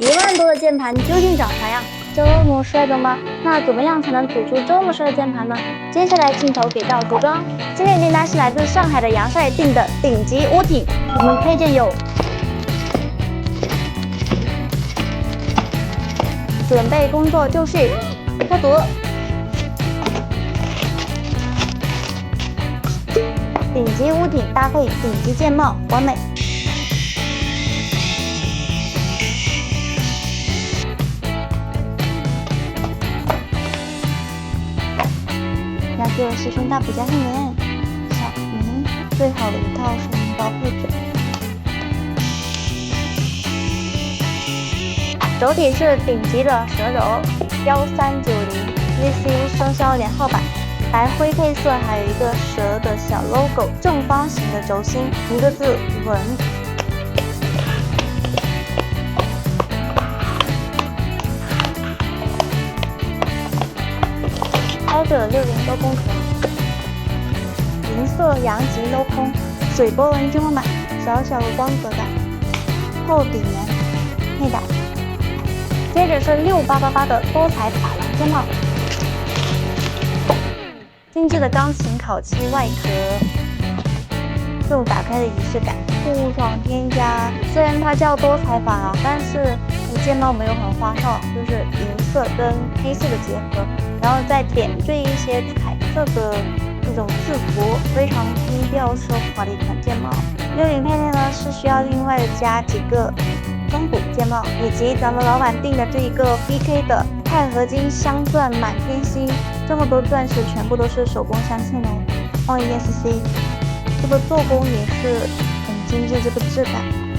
1万多的键盘究竟长啥样？这么帅的吗？那怎么样才能组出这么帅的键盘呢？接下来镜头给到组装。今天订单是来自上海的杨帅订的顶级屋顶，我们配件有。准备工作就绪，消毒。顶级屋顶搭配顶级键帽，完美。那个是胸大补加性能，小明最好的一套手工包配置。轴体是顶级的蛇轴1390 VCU 生肖2号版，白灰配色，还有一个蛇的小 logo， 正方形的轴心，一个字稳。开着60多空壳，银色阳极镂空，水波纹真空板，小小的光泽感，厚底棉内胆。接着是6888的多彩珐琅键帽，精致的钢琴烤漆外壳，这种打开的仪式感，酷爽添加。虽然它叫多彩珐琅，但是键帽没有很花哨，就是银色跟黑色的结合，然后再点缀一些彩色的这种字符，非常低调奢华的一款键帽。60配件呢是需要另外的加几个中补键帽，以及咱们老板订的这一个 BK 的钛合金镶钻满天星，这么多钻石全部都是手工镶嵌哦，放 ESC， 这个做工也是很精致，这个质感。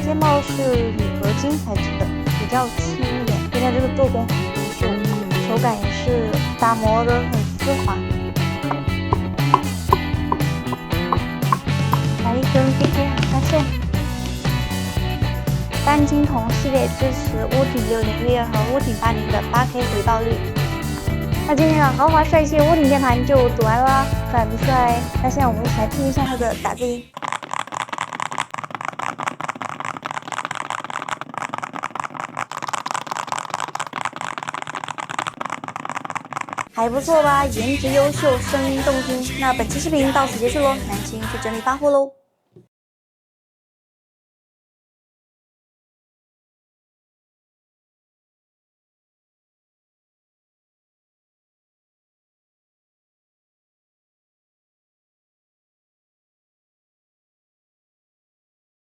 键帽是铝合金材质的，比较轻一点，现在这个做工很优秀，手感也是打磨的很丝滑。来一根 BK 海沙线。单晶铜系列支持屋顶60V和屋顶80的8K 回报率。那今天的豪华帅气屋顶键盘就组完啦，帅不帅？那现在我们一起来听一下它的打字音。还不错吧，颜值优秀，声音动听。那本期视频到此结束喽，南青去整理发货喽。